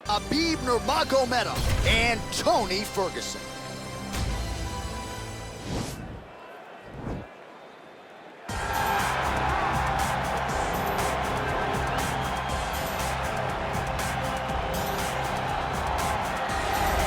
Khabib Nurmagomedov and Tony Ferguson.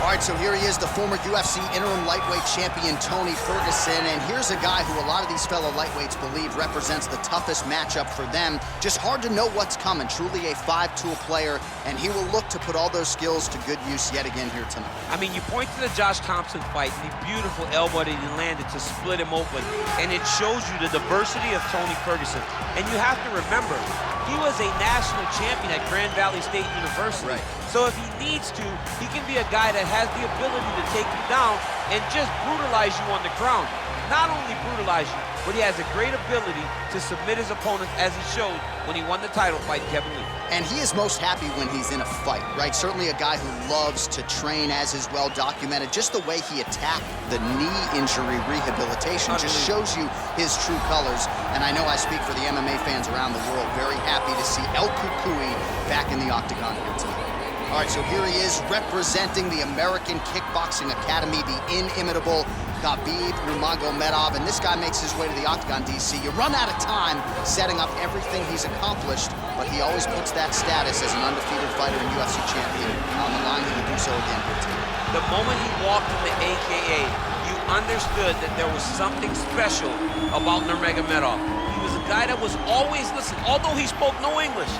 All right, so here he is, the former UFC interim lightweight champion, Tony Ferguson. And here's a guy who a lot of these fellow lightweights believe represents the toughest matchup for them. Just hard to know what's coming. Truly a five-tool player, and he will look to put all those skills to good use yet again here tonight. I mean, you point to the Josh Thompson fight, the beautiful elbow that he landed to split him open, and it shows you the diversity of Tony Ferguson. And you have to remember, he was a national champion at Grand Valley State University. Right. So if he needs to, he can be a guy that has the ability to take you down and just brutalize you on the ground. Not only brutalize you, but he has a great ability to submit his opponents, as he showed when he won the title fight Kevin Lee. And he is most happy when he's in a fight, right? Certainly a guy who loves to train, as is well documented. Just the way he attacked the knee injury rehabilitation just shows you his true colors. And I know I speak for the MMA fans around the world, very happy to see El Cucuy back in the octagon here tonight. All right, so here he is representing the American Kickboxing Academy, the inimitable Khabib Nurmagomedov, and this guy makes his way to the octagon, DC. You run out of time setting up everything he's accomplished, but he always puts that status as an undefeated fighter and UFC champion on the line. He will do so again here tonight. The moment he walked in the AKA, you understood that there was something special about Nurmagomedov. He was a guy that was always listening, although he spoke no English.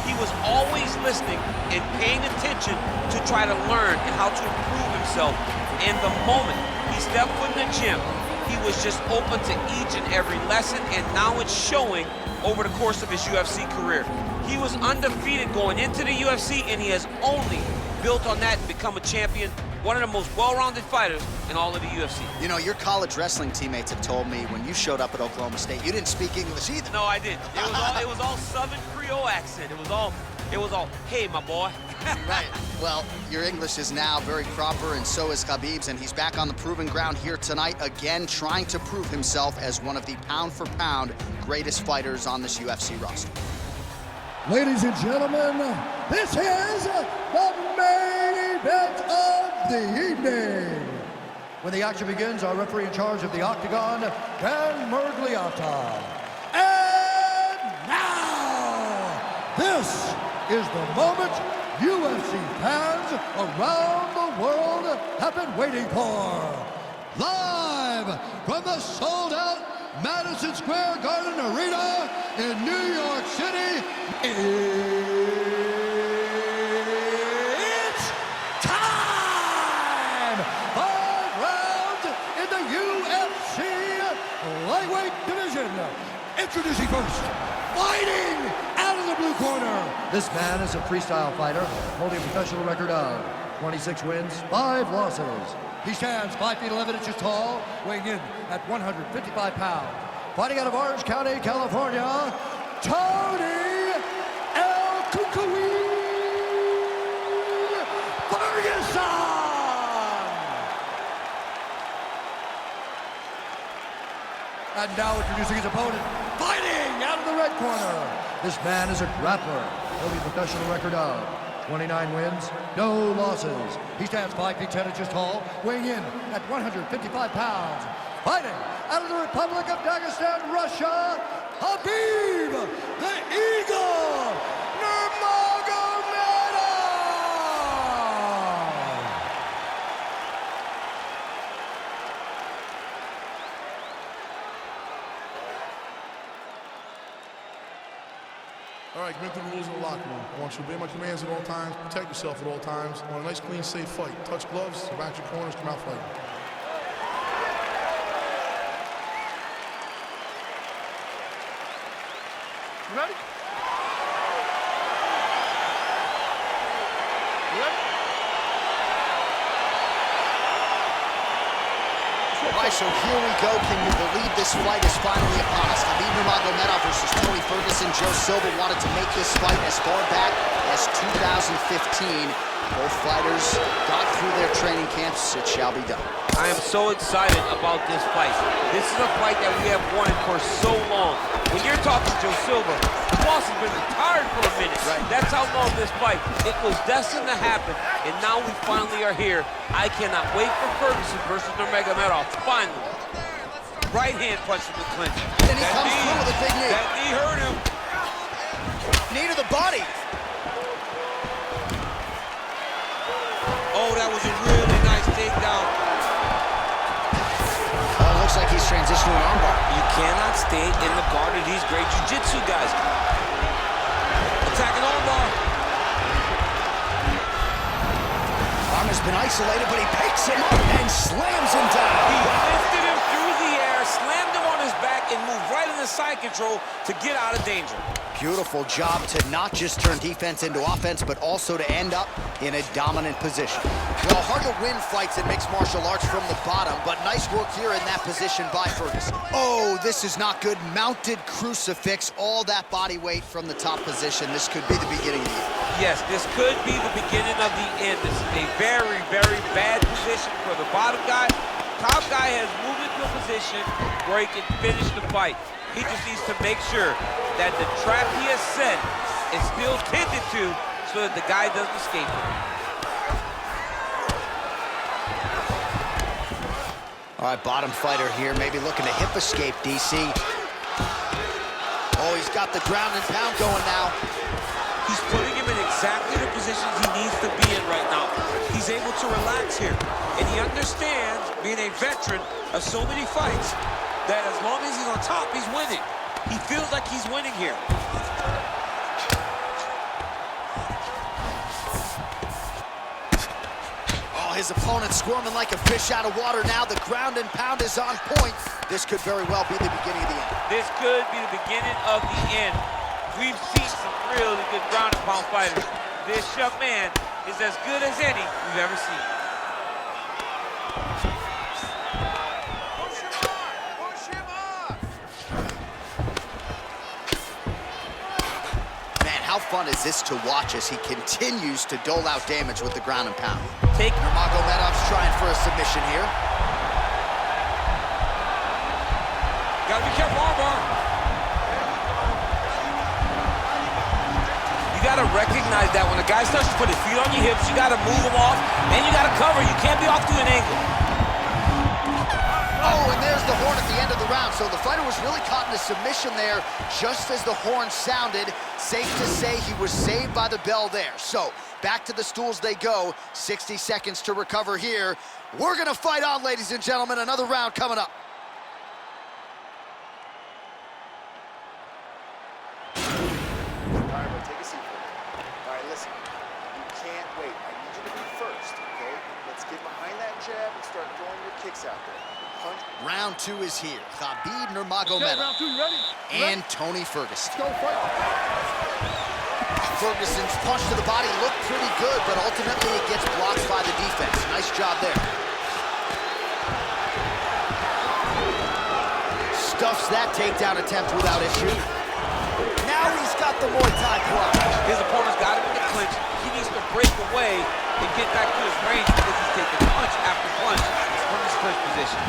He was always listening and paying attention to try to learn and how to improve himself. And the moment he stepped foot in the gym, he was just open to each and every lesson, and now it's showing over the course of his UFC career. He was undefeated going into the UFC, and he has only built on that and become a champion, one of the most well-rounded fighters in all of the UFC. You know, your college wrestling teammates have told me when you showed up at Oklahoma State, you didn't speak English either. No, I didn't. It was all Southern Creole accent. It was all, hey, my boy. Right. Well, your English is now very proper, and so is Khabib's, and he's back on the proving ground here tonight, again trying to prove himself as one of the pound-for-pound greatest fighters on this UFC roster. Ladies and gentlemen, this is the main event of the evening. When the action begins, our referee in charge of the octagon, Dan Mergliata. And now, this is the moment UFC fans around the world have been waiting for. Live from the sold-out Madison Square Garden Arena in New York City, it's time! 5 rounds in the UFC lightweight division. Introducing first, fighting out of the blue corner. This man is a freestyle fighter, holding a professional record of 26 wins, 5 losses. He stands 5 feet 11 inches tall, weighing in at 155 pounds. Fighting out of Orange County, California, Tony El Cucuy Ferguson! And now introducing his opponent, fighting out of the red corner. This man is a grappler, holding a professional record of 29 wins, no losses. He stands 5 feet 10 inches tall, weighing in at 155 pounds. Fighting out of the Republic of Dagestan, Russia, Khabib the Eagle Nurmagomedov! All right, commit to the rules of the locker room. I want you to obey my commands at all times, protect yourself at all times. I want a nice, clean, safe fight. Touch gloves, back your corners, come out fighting. You ready? You ready? All right, so here we go. Can you believe this fight is finally upon us? Khabib Nurmagomedov versus Tony Ferguson. Joe Silva wanted to make this fight as far back as 2015. Both fighters got through their training camps, it shall be done. I am so excited about this fight. This is a fight that we have wanted for so long. When you're talking to Joe Silva, the boss has been retired for a minute. Right. That's how long this fight. It was destined to happen, and now we finally are here. I cannot wait for Ferguson versus Nurmagomedov. Finally. Right hand punch from the clinch. And he comes through with a big knee. That knee hurt him. Knee to the body. Oh, that was a really nice takedown. Oh, looks like he's transitioning to an armbar. You cannot stay in the guard of these great jiu-jitsu guys. Attacking armbar. Arm has been isolated, but he picks him up and slams him down. He lifted him through the air, slammed him on his back, and moved right into side control to get out of danger. Beautiful job to not just turn defense into offense, but also to end up in a dominant position. Well, hard to win fights in mixed martial arts from the bottom, but nice work here in that position by Ferguson. Oh, this is not good. Mounted crucifix, all that body weight from the top position. This could be the beginning of the end. Yes, this could be the beginning of the end. This is a very, very bad position for the bottom guy. Top guy has moved into a position where he can finish the fight. He just needs to make sure that the trap he has set is still tended to so that the guy doesn't escape it. All right, bottom fighter here, maybe looking to hip escape, DC. Oh, he's got the ground and pound going now. He's putting him in exactly the positions he needs to be in right now. He's able to relax here, and he understands, being a veteran of so many fights, that as long as he's on top, he's winning. He feels like he's winning here. Oh, his opponent squirming like a fish out of water now. The ground and pound is on point. This could very well be the beginning of the end. This could be the beginning of the end. We've seen some really good ground and pound fighters. This young man is as good as any we've ever seen. How fun is this to watch as he continues to dole out damage with the ground and pound? Take Nurmagomedov's trying for a submission here. Gotta be careful, armbar. You gotta recognize that when a guy starts to put his feet on your hips, you gotta move him off, and you gotta cover. You can't be off to an angle. Oh, and there's the horn at the end of the round. So the fighter was really caught in a submission there just as the horn sounded. Safe to say he was saved by the bell there. So back to the stools they go. 60 seconds to recover here. We're going to fight on, ladies and gentlemen. Another round coming up. All right, well, take a seat for a minute. All right, listen. You can't wait. I need you to be first, okay? Let's get behind that jab and start throwing your kicks out there. Round two is here. Khabib Nurmagomedov. Okay, round two, you ready? And Tony Ferguson. Let's go, fight. Ferguson's punch to the body looked pretty good, but ultimately it gets blocked by the defense. Nice job there. Stuffs that takedown attempt without issue. Now he's got the Muay Thai block. His opponent's got him in the clinch. He needs to break away and get back to his range because he's taking punch after punch from his clinch position.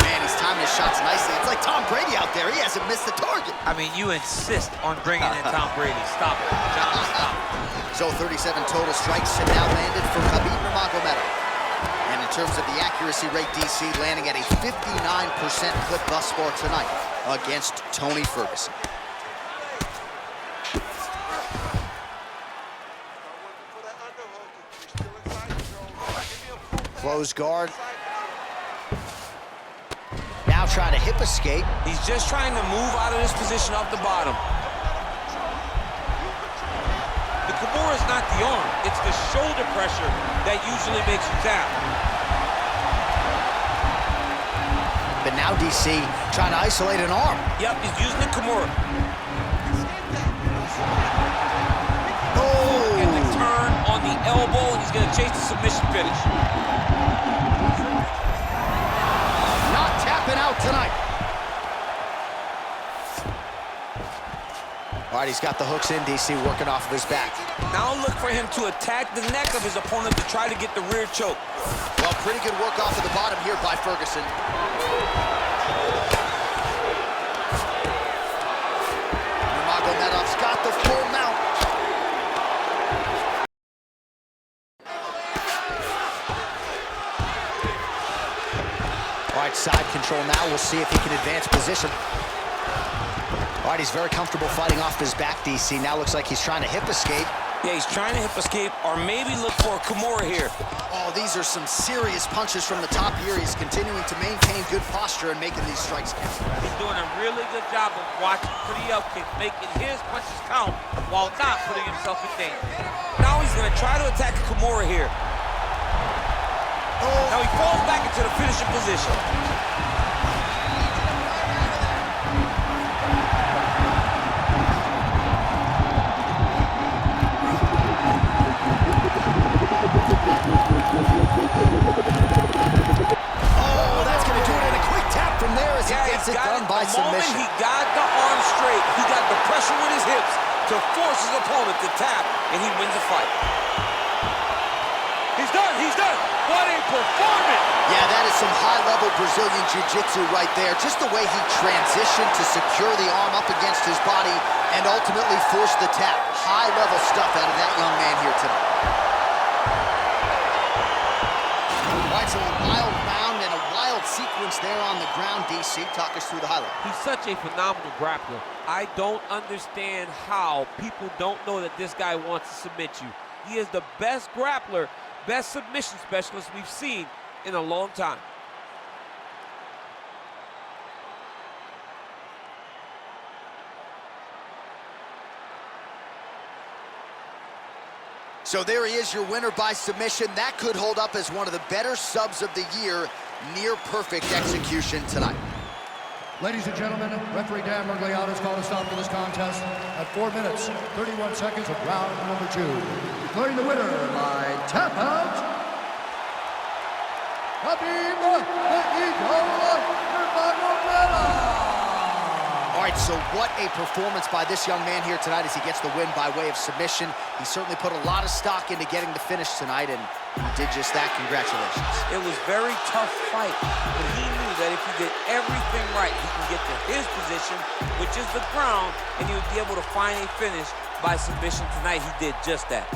Man, he's timing his shots nicely. It's like Tom Brady out there. He hasn't missed the target. I mean, you insist on bringing in Tom Brady. Stop it, John, stop. So 37 total strikes have now landed for Khabib Nurmagomedov. And in terms of the accuracy rate, DC landing at a 59% clip thus far tonight against Tony Ferguson. Close guard. Now trying to hip escape. He's just trying to move out of this position off the bottom. The Kimura is not the arm. It's the shoulder pressure that usually makes you tap. But now DC trying to isolate an arm. Yep, he's using the Kimura. Oh! And the turn on the elbow, and he's going to chase the submission finish. Not tapping out tonight. All right, he's got the hooks in, DC, working off of his back. Now look for him to attack the neck of his opponent to try to get the rear choke. Well, pretty good work off of the bottom here by Ferguson. Nurmagomedov's got the full mount. All right, side control now. We'll see if he can advance position. All right, he's very comfortable fighting off his back, DC. Now looks like he's trying to hip escape. Yeah, he's trying to hip escape or maybe look for a Kimura here. Oh, these are some serious punches from the top here. He's continuing to maintain good posture and making these strikes count. He's doing a really good job of watching for the up kick, making his punches count while not putting himself in danger. Now he's going to try to attack Kimura here. Now he falls back into the finishing position. Oh, that's going to do it in a quick tap from there as he gets it done by submission. The moment he got the arm straight, he got the pressure with his hips to force his opponent to tap, and he wins the fight. He's done, he's done. What a performance! Yeah, that is some high-level Brazilian jiu-jitsu right there. Just the way he transitioned to secure the arm up against his body and ultimately force the tap. High-level stuff out of that young man here tonight. All right, so a wild round and a wild sequence there on the ground, DC. Talk us through the highlight. He's such a phenomenal grappler. I don't understand how people don't know that this guy wants to submit you. He is the best grappler, best submission specialist we've seen in a long time. So there he is, your winner by submission. That could hold up as one of the better subs of the year. Near perfect execution tonight. Ladies and gentlemen, referee Dan Murgliano has called a stop to this contest at 4 minutes, 31 seconds of round number 2. Declaring the winner by tap out, Khabib Nurmagomedov. All right, so what a performance by this young man here tonight as he gets the win by way of submission. He certainly put a lot of stock into getting the finish tonight, and he did just that. Congratulations. It was a very tough fight, but he knew that if he did everything right, he can get to his position, which is the ground, and he would be able to find a finish by submission tonight. He did just that.